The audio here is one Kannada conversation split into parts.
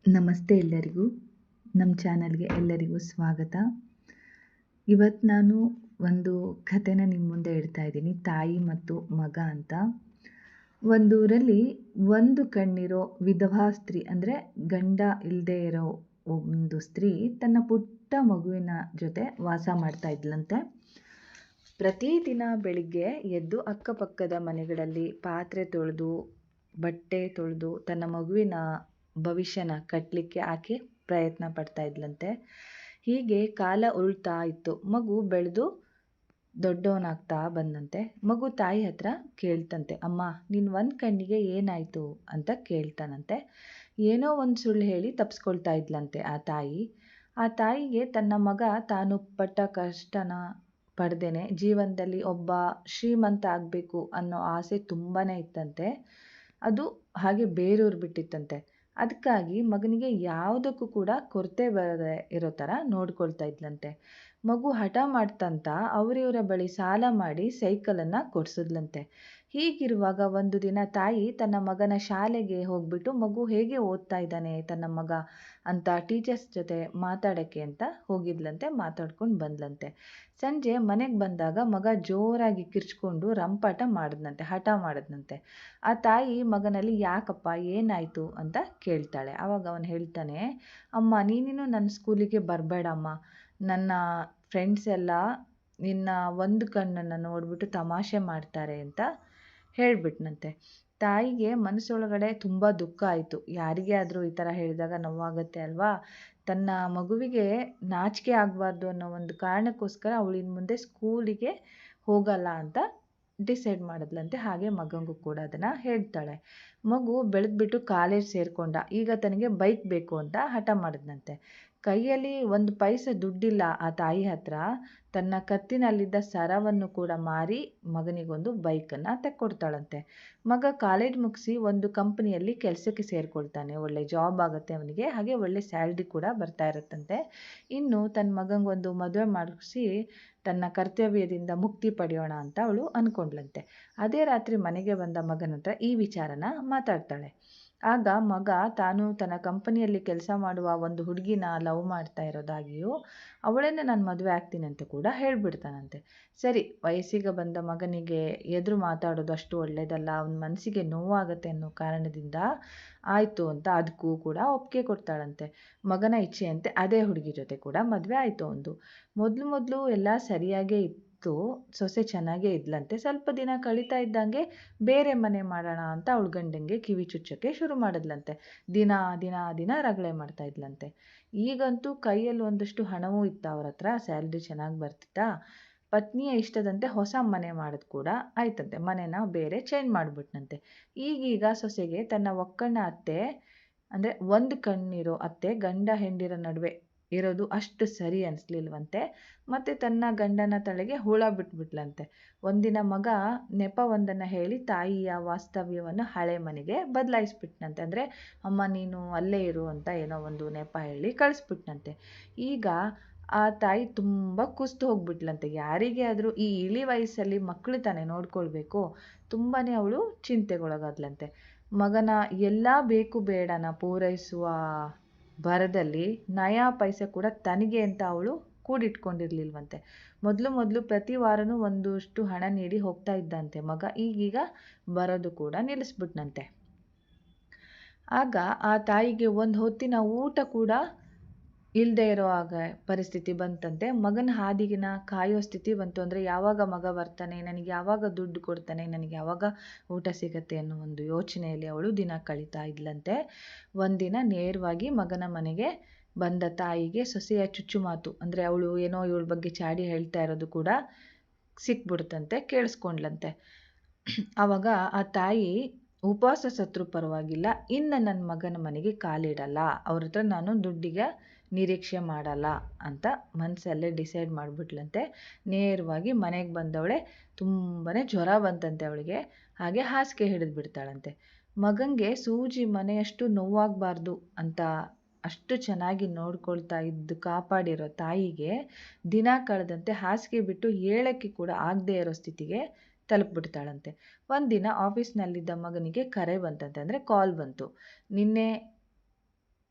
ನಮಸ್ತೆ ಎಲ್ಲರಿಗೂ. ನಮ್ಮ ಚಾನಲ್ಗೆ ಎಲ್ಲರಿಗೂ ಸ್ವಾಗತ. ಇವತ್ತು ನಾನು ಒಂದು ಕಥೆನ ನಿಮ್ಮ ಮುಂದೆ ಇಡ್ತಾ ಇದ್ದೀನಿ, ತಾಯಿ ಮತ್ತು ಮಗ ಅಂತ. ಒಂದೂರಲ್ಲಿ ಒಂದು ಕಣ್ಣಿರೋ ವಿಧವಾ ಸ್ತ್ರೀ, ಅಂದರೆ ಗಂಡ ಇಲ್ಲದೆ ಇರೋ ಒಂದು ಸ್ತ್ರೀ ತನ್ನ ಪುಟ್ಟ ಮಗುವಿನ ಜೊತೆ ವಾಸ ಮಾಡ್ತಾ ಇದ್ಲಂತೆ. ಪ್ರತಿದಿನ ಬೆಳಿಗ್ಗೆ ಎದ್ದು ಅಕ್ಕಪಕ್ಕದ ಮನೆಗಳಲ್ಲಿ ಪಾತ್ರೆ ತೊಳೆದು, ಬಟ್ಟೆ ತೊಳೆದು ತನ್ನ ಮಗುವಿನ ಭವಿಷ್ಯನ ಕಟ್ಟಲಿಕ್ಕೆ ಆಕೆ ಪ್ರಯತ್ನ ಪಡ್ತಾ ಇದ್ಲಂತೆ. ಹೀಗೆ ಕಾಲ ಉಳ್ತಾ ಇತ್ತು. ಮಗು ಬೆಳೆದು ದೊಡ್ಡವನಾಗ್ತಾ ಬಂದಂತೆ. ಮಗು ತಾಯಿ ಹತ್ರ ಕೇಳ್ತಂತೆ, ಅಮ್ಮ ನಿನ್ನ ಒಂದು ಕಣ್ಣಿಗೆ ಏನಾಯಿತು ಅಂತ ಕೇಳ್ತಾನಂತೆ. ಏನೋ ಒಂದು ಸುಳ್ಳು ಹೇಳಿ ತಪ್ಪಿಸ್ಕೊಳ್ತಾ ಇದ್ಲಂತೆ ಆ ತಾಯಿ. ಆ ತಾಯಿಗೆ ತನ್ನ ಮಗ ತಾನು ಪಟ್ಟ ಕಷ್ಟನ ಪಡ್ದೇನೆ ಜೀವನದಲ್ಲಿ ಒಬ್ಬ ಶ್ರೀಮಂತ ಆಗಬೇಕು ಅನ್ನೋ ಆಸೆ ತುಂಬಾ ಇತ್ತಂತೆ. ಅದು ಹಾಗೆ ಬೇರೂರು ಬಿಟ್ಟಿತ್ತಂತೆ. ಅದಕ್ಕಾಗಿ ಮಗನಿಗೆ ಯಾವುದಕ್ಕೂ ಕೂಡ ಕೊರತೆ ಬರದೆ ಇರೋ ಥರ ನೋಡ್ಕೊಳ್ತಾ ಇದ್ಲಂತೆ. ಮಗು ಹಠ ಮಾಡ್ತಂತ ಅವರಿವರ ಬಳಿ ಸಾಲ ಮಾಡಿ ಸೈಕಲನ್ನು ಕೊಡಿಸಿದ್ಲಂತೆ. ಹೀಗಿರುವಾಗ ಒಂದು ದಿನ ತಾಯಿ ತನ್ನ ಮಗನ ಶಾಲೆಗೆ ಹೋಗ್ಬಿಟ್ಟು ಮಗು ಹೇಗೆ ಓದ್ತಾ ಇದ್ದಾನೆ ತನ್ನ ಮಗ ಅಂತ ಟೀಚರ್ಸ್ ಜೊತೆ ಮಾತಾಡೋಕ್ಕೆ ಅಂತ ಹೋಗಿದ್ಲಂತೆ. ಮಾತಾಡ್ಕೊಂಡು ಬಂದ್ಲಂತೆ. ಸಂಜೆ ಮನೆಗೆ ಬಂದಾಗ ಮಗ ಜೋರಾಗಿ ಕಿರ್ಚ್ಕೊಂಡು ರಂಪಾಟ ಮಾಡಿದ್ನಂತೆ, ಹಠ ಮಾಡಿದ್ನಂತೆ. ಆ ತಾಯಿ ಮಗನಲ್ಲಿ ಯಾಕಪ್ಪ ಏನಾಯಿತು ಅಂತ ಕೇಳ್ತಾಳೆ. ಆವಾಗ ಅವನು ಹೇಳ್ತಾನೆ, ಅಮ್ಮ ನೀನಿನ್ನು ನನ್ನ ಸ್ಕೂಲಿಗೆ ಬರಬೇಡಮ್ಮ, ನನ್ನ ಫ್ರೆಂಡ್ಸ್ ಎಲ್ಲ ನಿನ್ನ ಒಂದು ಕಣ್ಣನ್ನು ನೋಡಿಬಿಟ್ಟು ತಮಾಷೆ ಮಾಡ್ತಾರೆ ಅಂತ ಹೇಳಿಬಿಟ್ನಂತೆ. ತಾಯಿಗೆ ಮನಸ್ಸೊಳಗಡೆ ತುಂಬ ದುಃಖ ಆಯಿತು. ಯಾರಿಗೇ ಆದರೂ ಈ ಥರ ಹೇಳಿದಾಗ ನೋವಾಗುತ್ತೆ ಅಲ್ವಾ. ತನ್ನ ಮಗುವಿಗೆ ನಾಚಿಕೆ ಆಗಬಾರ್ದು ಅನ್ನೋ ಒಂದು ಕಾರಣಕ್ಕೋಸ್ಕರ ಅವಳಿನ ಮುಂದೆ ಸ್ಕೂಲಿಗೆ ಹೋಗಲ್ಲ ಅಂತ ಡಿಸೈಡ್ ಮಾಡಿದ್ಲಂತೆ. ಹಾಗೆ ಮಗನಿಗೂ ಕೂಡ ಅದನ್ನು ಹೇಳ್ತಾಳೆ. ಮಗು ಬೆಳೆದ್ಬಿಟ್ಟು ಕಾಲೇಜ್ ಸೇರಿಕೊಂಡ. ಈಗ ತನಗೆ ಬೈಕ್ ಬೇಕು ಅಂತ ಹಠ ಮಾಡಿದ್ನಂತೆ. ಕೈಯಲ್ಲಿ ಒಂದು ಪೈಸೆ ದುಡ್ಡಿಲ್ಲ ಆ ತಾಯಿ ಹತ್ರ. ತನ್ನ ಕತ್ತಿನಲ್ಲಿದ್ದ ಸರವನ್ನು ಕೂಡ ಮಾರಿ ಮಗನಿಗೊಂದು ಬೈಕನ್ನು ತೆಕ್ಕೊಡ್ತಾಳಂತೆ. ಮಗ ಕಾಲೇಜ್ ಮುಗಿಸಿ ಒಂದು ಕಂಪ್ನಿಯಲ್ಲಿ ಕೆಲಸಕ್ಕೆ ಸೇರಿಕೊಳ್ತಾನೆ. ಒಳ್ಳೆ ಜಾಬ್ ಆಗುತ್ತೆ ಅವನಿಗೆ, ಹಾಗೆ ಒಳ್ಳೆ ಸ್ಯಾಲ್ರಿ ಕೂಡ ಬರ್ತಾ ಇರುತ್ತಂತೆ. ಇನ್ನು ತನ್ನ ಮಗನಿಗೊಂದು ಮದುವೆ ಮಾಡಿಸಿ ತನ್ನ ಕರ್ತವ್ಯದಿಂದ ಮುಕ್ತಿ ಪಡೆಯೋಣ ಅಂತ ಅವಳು ಅಂದ್ಕೊಂಡ್ಲಂತೆ. ಅದೇ ರಾತ್ರಿ ಮನೆಗೆ ಬಂದ ಮಗನ ಹತ್ರ ಈ ವಿಚಾರನ ಮಾತಾಡ್ತಾಳೆ. ಆಗ ಮಗ ತಾನು ತನ್ನ ಕಂಪನಿಯಲ್ಲಿ ಕೆಲಸ ಮಾಡುವ ಒಂದು ಹುಡುಗಿನ ಲವ್ ಮಾಡ್ತಾ ಇರೋದಾಗಿಯೂ ಅವಳನ್ನೇ ನಾನು ಮದುವೆ ಆಗ್ತೀನಿ ಅಂತ ಕೂಡ ಹೇಳ್ಬಿಡ್ತಾನಂತೆ. ಸರಿ, ವಯಸ್ಸಿಗೆ ಬಂದ ಮಗನಿಗೆ ಎದುರು ಮಾತಾಡೋದು ಅಷ್ಟು ಒಳ್ಳೆಯದಲ್ಲ, ಅವನ ಮನಸ್ಸಿಗೆ ನೋವಾಗುತ್ತೆ ಅನ್ನೋ ಕಾರಣದಿಂದ ಆಯಿತು ಅಂತ ಅದಕ್ಕೂ ಕೂಡ ಒಪ್ಪಿಗೆ ಕೊಡ್ತಾಳಂತೆ. ಮಗನ ಇಚ್ಛೆಯಂತೆ ಅದೇ ಹುಡುಗಿ ಜೊತೆ ಕೂಡ ಮದುವೆ ಆಯಿತು. ಒಂದು ಮೊದಲು ಎಲ್ಲ ಸರಿಯಾಗೇ ಇತ್ತು, ಸೊಸೆ ಚೆನ್ನಾಗೇ ಇದ್ಲಂತೆ. ಸ್ವಲ್ಪ ದಿನ ಕಳೀತಾ ಇದ್ದಂಗೆ ಬೇರೆ ಮನೆ ಮಾಡೋಣ ಅಂತ ಅವಳ ಗಂಡಂಗೆ ಕಿವಿ ಚುಚ್ಚೋಕ್ಕೆ ಶುರು ಮಾಡಿದ್ಲಂತೆ. ದಿನ ದಿನ ದಿನ ರಗಳೆ ಮಾಡ್ತಾ ಇದ್ಲಂತೆ. ಈಗಂತೂ ಕೈಯಲ್ಲಿ ಒಂದಷ್ಟು ಹಣವೂ ಇತ್ತು ಅವ್ರ ಹತ್ರ, ಸ್ಯಾಲ್ರಿ ಚೆನ್ನಾಗಿ ಬರ್ತಿತ್ತಾ. ಪತ್ನಿಯ ಇಷ್ಟದಂತೆ ಹೊಸ ಮನೆ ಮಾಡೋದು ಕೂಡ ಆಯ್ತಂತೆ. ಮನೆನ ಬೇರೆ ಚೇಂಜ್ ಮಾಡಿಬಿಟ್ನಂತೆ. ಈಗೀಗ ಸೊಸೆಗೆ ತನ್ನ ಒಕ್ಕಣ್ಣ ಅತ್ತೆ, ಅಂದರೆ ಒಂದು ಕಣ್ಣಿರೋ ಅತ್ತೆ ಗಂಡ ಹೆಂಡಿರ ನಡುವೆ ಇರೋದು ಅಷ್ಟು ಸರಿ ಅನಿಸ್ಲಿಲ್ವಂತೆ. ಮತ್ತು ತನ್ನ ಗಂಡನ ತಲೆಗೆ ಹುಳ ಬಿಟ್ಬಿಟ್ಲಂತೆ. ಒಂದಿನ ಮಗ ನೆಪವೊಂದನ್ನು ಹೇಳಿ ತಾಯಿಯ ವಾಸ್ತವ್ಯವನ್ನು ಹಳೆ ಮನೆಗೆ ಬದಲಾಯಿಸ್ಬಿಟ್ನಂತೆ. ಅಂದರೆ ಅಮ್ಮ ನೀನು ಅಲ್ಲೇ ಇರು ಅಂತ ಏನೋ ಒಂದು ನೆಪ ಹೇಳಿ ಕಳಿಸ್ಬಿಟ್ನಂತೆ. ಈಗ ಆ ತಾಯಿ ತುಂಬ ಕುಸ್ತು ಹೋಗ್ಬಿಟ್ಲಂತೆ. ಯಾರಿಗೇ ಆದರೂ ಈ ಇಳಿ ವಯಸ್ಸಲ್ಲಿ ಮಕ್ಕಳು ತಾನೇ ನೋಡ್ಕೊಳ್ಬೇಕು. ತುಂಬಾ ಅವಳು ಚಿಂತೆಗೊಳಗಾದ್ಲಂತೆ. ಮಗನ ಎಲ್ಲ ಬೇಕು ಬೇಡನ ಪೂರೈಸುವ ಭರದಲ್ಲಿ ನಯಾ ಪೈಸೆ ಕೂಡ ತನಗೆ ಅಂತ ಅವಳು ಕೂಡಿಟ್ಕೊಂಡಿರ್ಲಿಲ್ವಂತೆ. ಮೊದಲು ಪ್ರತಿ ವಾರನೂ ಒಂದಷ್ಟು ಹಣ ನೀಡಿ ಹೋಗ್ತಾ ಇದ್ದಂತೆ ಮಗ. ಈಗೀಗ ಬರೋದು ಕೂಡ ನಿಲ್ಲಿಸ್ಬಿಟ್ನಂತೆ. ಆಗ ಆ ತಾಯಿಗೆ ಒಂದು ಹೊತ್ತಿನ ಊಟ ಕೂಡ ಇಲ್ಲದೆ ಇರೋ ಆಗ ಪರಿಸ್ಥಿತಿ ಬಂತಂತೆ. ಮಗನ ಹಾದಿಗಿನ ಕಾಯೋ ಸ್ಥಿತಿ ಬಂತು. ಅಂದರೆ ಯಾವಾಗ ಮಗ ಬರ್ತಾನೆ, ನನಗೆ ಯಾವಾಗ ದುಡ್ಡು ಕೊಡ್ತಾನೆ, ನನಗೆ ಯಾವಾಗ ಊಟ ಸಿಗತ್ತೆ ಅನ್ನೋ ಒಂದು ಯೋಚನೆಯಲ್ಲಿ ಅವಳು ದಿನ ಕಳೀತಾ ಇದ್ಲಂತೆ. ಒಂದಿನ ನೇರವಾಗಿ ಮಗನ ಮನೆಗೆ ಬಂದ ತಾಯಿಗೆ ಸೊಸೆಯ ಚುಚ್ಚುಮಾತು, ಅಂದರೆ ಅವಳು ಏನೋ ಇವಳ ಬಗ್ಗೆ ಚಾಡಿ ಹೇಳ್ತಾ ಇರೋದು ಕೂಡ ಸಿಕ್ಬಿಡ್ತಂತೆ, ಕೇಳಿಸ್ಕೊಂಡ್ಲಂತೆ. ಆವಾಗ ಆ ತಾಯಿ, ಉಪವಾಸ ಸತ್ರು ಪರವಾಗಿಲ್ಲ, ಇನ್ನು ನನ್ನ ಮಗನ ಮನೆಗೆ ಕಾಲಿಡಲ್ಲ, ಅವ್ರ ಹತ್ರ ನಾನು ದುಡ್ಡಿಗೆ ನಿರೀಕ್ಷೆ ಮಾಡಲ್ಲ ಅಂತ ಮನಸ್ಸಲ್ಲೇ ಡಿಸೈಡ್ ಮಾಡಿಬಿಟ್ಲಂತೆ. ನೇರವಾಗಿ ಮನೆಗೆ ಬಂದವಳೆ, ತುಂಬಾ ಜ್ವರ ಬಂತಂತೆ ಅವಳಿಗೆ. ಹಾಗೆ ಹಾಸಿಗೆ ಹಿಡಿದು ಬಿಡ್ತಾಳಂತೆ. ಮಗನಿಗೆ ಸೂಜಿ ಮನೆಯಷ್ಟು ನೋವಾಗಬಾರ್ದು ಅಂತ ಅಷ್ಟು ಚೆನ್ನಾಗಿ ನೋಡ್ಕೊಳ್ತಾ ಇದ್ದು ಕಾಪಾಡಿರೋ ತಾಯಿಗೆ ದಿನ ಕಳೆದಂತೆ ಹಾಸಿಗೆ ಬಿಟ್ಟು ಏಳಕ್ಕೆ ಕೂಡ ಆಗದೆ ಇರೋ ಸ್ಥಿತಿಗೆ ತಲುಪಿಬಿಡ್ತಾಳಂತೆ. ಒಂದಿನ ಆಫೀಸ್ನಲ್ಲಿದ್ದ ಮಗನಿಗೆ ಕರೆ ಬಂತಂತೆ, ಅಂದರೆ ಕಾಲ್ ಬಂತು. ನಿನ್ನೆ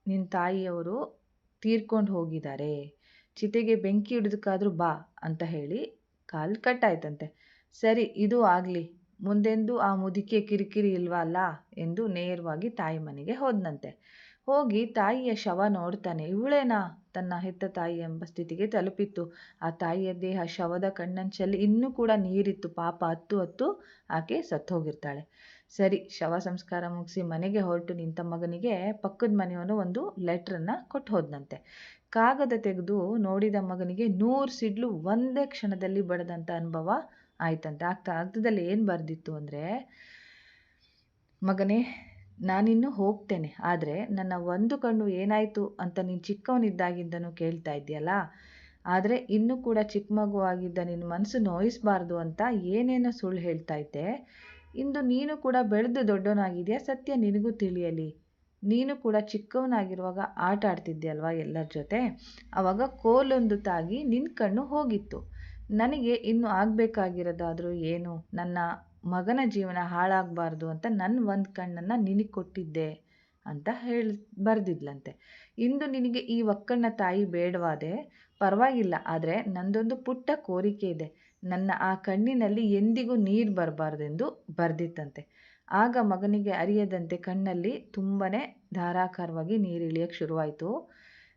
ನಿನ್ನ ತಾಯಿಯವರು ತೀರ್ಕೊಂಡು ಹೋಗಿದ್ದಾರೆ, ಚಿತೆಗೆ ಬೆಂಕಿ ಹಿಡಿದಕ್ಕಾದ್ರೂ ಬಾ ಅಂತ ಹೇಳಿ ಕಾಲು ಕಟ್ಟಾಯ್ತಂತೆ. ಸರಿ, ಇದು ಆಗಲಿ, ಮುಂದೆಂದೂ ಆ ಮುದುಕಿಯ ಕಿರಿಕಿರಿ ಇಲ್ವಲ್ಲ ಎಂದು ನೇರವಾಗಿ ತಾಯಿ ಮನೆಗೆ ಹೋದನಂತೆ. ಹೋಗಿ ತಾಯಿಯ ಶವ ನೋಡ್ತಾನೆ. ಇವಳೇನಾ ತನ್ನ ಹೆತ್ತ ತಾಯಿ ಎಂಬ ಸ್ಥಿತಿಗೆ ತಲುಪಿತ್ತು. ಆ ತಾಯಿಯ ದೇಹ ಶವದ ಕಣ್ಣಂಚಲ್ಲಿ ಇನ್ನೂ ಕೂಡ ನೀರಿತ್ತು. ಪಾಪ, ಹತ್ತು ಆಕೆ ಸತ್ತೋಗಿರ್ತಾಳೆ. ಸರಿ, ಶವ ಸಂಸ್ಕಾರ ಮುಗಿಸಿ ಮನೆಗೆ ಹೊರಟು ನಿಂತ ಮಗನಿಗೆ ಪಕ್ಕದ ಮನೆಯವನು ಒಂದು ಲೆಟ್ರನ್ನ ಕೊಟ್ಟು ಹೋದನಂತೆ. ಕಾಗದ ತೆಗೆದು ನೋಡಿದ ಮಗನಿಗೆ 100 ಸಿಡ್ಲು ಒಂದೇ ಕ್ಷಣದಲ್ಲಿ ಬಡದಂಥ ಅನುಭವ ಆಯ್ತಂತೆ. ಆ ಕಾಗದದಲ್ಲಿ ಏನು ಬರೆದಿತ್ತು ಅಂದರೆ, ಮಗನೇ, ನಾನಿನ್ನೂ ಹೋಗ್ತೇನೆ, ಆದರೆ ನನ್ನ ಒಂದು ಕಣ್ಣು ಏನಾಯಿತು ಅಂತ ನೀನು ಚಿಕ್ಕವನಿದ್ದಾಗಿಂದನೂ ಕೇಳ್ತಾ ಇದ್ದೀಯಲ್ಲ, ಆದರೆ ಇನ್ನೂ ಕೂಡ ಚಿಕ್ಕ ಮಗುವಾಗಿದ್ದ ನಿನ್ನ ಮನಸ್ಸು ನೋಯಿಸಬಾರ್ದು ಅಂತ ಏನೇನೋ ಸುಳ್ಳು ಹೇಳ್ತಾ ಇದ್ದೆ. ಇಂದು ನೀನು ಕೂಡ ಬೆಳೆದು ದೊಡ್ಡವನಾಗಿದೆಯಾ, ಸತ್ಯ ನಿನಗೂ ತಿಳಿಯಲಿ. ನೀನು ಕೂಡ ಚಿಕ್ಕವನಾಗಿರುವಾಗ ಆಟ ಆಡ್ತಿದ್ದೆ ಎಲ್ಲರ ಜೊತೆ. ಆವಾಗ ಕೋಲೊಂದು ತಾಗಿ ನಿನ್ನ ಕಣ್ಣು ಹೋಗಿತ್ತು. ನನಗೆ ಇನ್ನು ಆಗಬೇಕಾಗಿರೋದಾದರೂ ಏನು, ನನ್ನ ಮಗನ ಜೀವನ ಹಾಳಾಗಬಾರ್ದು ಅಂತ ನನ್ನ ಒಂದು ಕಣ್ಣನ್ನು ನಿನಗೆ ಕೊಟ್ಟಿದ್ದೆ ಅಂತ ಬರೆದಿದ್ಲಂತೆ. ಇಂದು ನಿನಗೆ ಈ ಒಕ್ಕಣ್ಣ ತಾಯಿ ಬೇಡವಾದೆ, ಪರವಾಗಿಲ್ಲ, ಆದರೆ ನಂದೊಂದು ಪುಟ್ಟ ಕೋರಿಕೆ ಇದೆ. ನನ್ನ ಆ ಕಣ್ಣಿನಲ್ಲಿ ಎಂದಿಗೂ ನೀರು ಬರಬಾರ್ದೆಂದು ಬರೆದಿತ್ತಂತೆ. ಆಗ ಮಗನಿಗೆ ಅರಿಯದಂತೆ ಕಣ್ಣಲ್ಲಿ ತುಂಬನೇ ಧಾರಾಕಾರವಾಗಿ ನೀರು ಇಳಿಯೋಕ್ಕೆ ಶುರುವಾಯಿತು.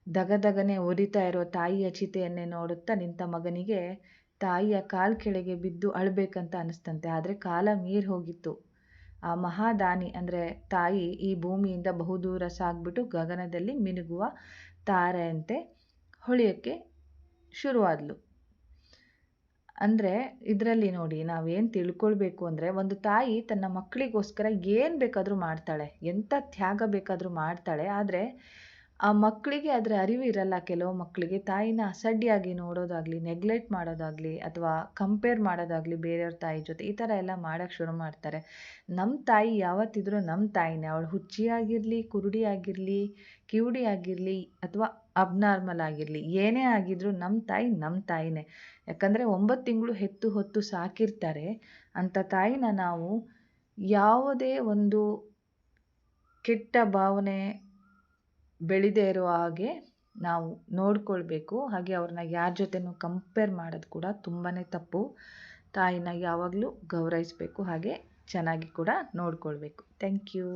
ದಗದಗನೆ ಉರಿತಾ ಇರೋ ತಾಯಿಯ ಚಿತೆಯನ್ನೇ ನೋಡುತ್ತಾ ನಿಂತ ಮಗನಿಗೆ ತಾಯಿಯ ಕಾಲು ಕೆಳಗೆ ಬಿದ್ದು ಅಳಬೇಕಂತ ಅನಿಸ್ತಂತೆ. ಆದರೆ ಕಾಲ ಮೀರಿ ಹೋಗಿತ್ತು. ಆ ಮಹಾದಾನಿ ಅಂದರೆ ತಾಯಿ ಈ ಭೂಮಿಯಿಂದ ಬಹುದೂರ ಸಾಗ್ಬಿಟ್ಟು ಗಗನದಲ್ಲಿ ಮಿನುಗುವ ತಾರೆಯಂತೆ ಹೊಳೆಯೋಕ್ಕೆ ಶುರುವಾದ್ಲು. ಅಂದರೆ ಇದರಲ್ಲಿ ನೋಡಿ, ನಾವೇನು ತಿಳ್ಕೊಳ್ಬೇಕು ಅಂದರೆ, ಒಂದು ತಾಯಿ ತನ್ನ ಮಕ್ಕಳಿಗೋಸ್ಕರ ಏನು ಬೇಕಾದರೂ ಮಾಡ್ತಾಳೆ, ಎಂಥ ತ್ಯಾಗ ಬೇಕಾದರೂ ಮಾಡ್ತಾಳೆ. ಆದರೆ ಆ ಮಕ್ಕಳಿಗೆ ಅದರ ಅರಿವು ಇರಲ್ಲ. ಕೆಲವು ಮಕ್ಕಳಿಗೆ ತಾಯಿನ ಅಸಡ್ಡೆಯಾಗಿ ನೋಡೋದಾಗಲಿ, ನೆಗ್ಲೆಕ್ಟ್ ಮಾಡೋದಾಗಲಿ, ಅಥವಾ ಕಂಪೇರ್ ಮಾಡೋದಾಗಲಿ ಬೇರೆಯವ್ರ ತಾಯಿ ಜೊತೆ, ಈ ಥರ ಎಲ್ಲ ಮಾಡೋಕ್ಕೆ ಶುರು ಮಾಡ್ತಾರೆ. ನಮ್ಮ ತಾಯಿ ಯಾವತ್ತಿದ್ರೂ ನಮ್ಮ ತಾಯಿನೇ. ಅವಳು ಹುಚ್ಚಿಯಾಗಿರಲಿ, ಕುರುಡಿ ಆಗಿರಲಿ, ಕಿವುಡಿ ಆಗಿರಲಿ, ಅಥವಾ ಅಬ್ನಾರ್ಮಲ್ ಆಗಿರಲಿ, ಏನೇ ಆಗಿದ್ರೂ ನಮ್ಮ ತಾಯಿನೇ. ಯಾಕಂದರೆ 9 ತಿಂಗಳು ಹೆತ್ತು ಹೊತ್ತು ಸಾಕಿರ್ತಾರೆ. ಅಂಥ ತಾಯಿನ ನಾವು ಯಾವುದೇ ಒಂದು ಕೆಟ್ಟ ಭಾವನೆ ಬೆಳೆದೇ ಇರೋ ಹಾಗೆ ನಾವು ನೋಡ್ಕೊಳ್ಬೇಕು. ಹಾಗೆ ಅವ್ರನ್ನ ಯಾರ ಜೊತೆನೂ ಕಂಪೇರ್ ಮಾಡೋದು ಕೂಡ ತುಂಬಾ ತಪ್ಪು. ತಾಯಿನ ಯಾವಾಗಲೂ ಗೌರವಿಸಬೇಕು, ಹಾಗೆ ಚೆನ್ನಾಗಿ ಕೂಡ ನೋಡ್ಕೊಳ್ಬೇಕು. Thank you.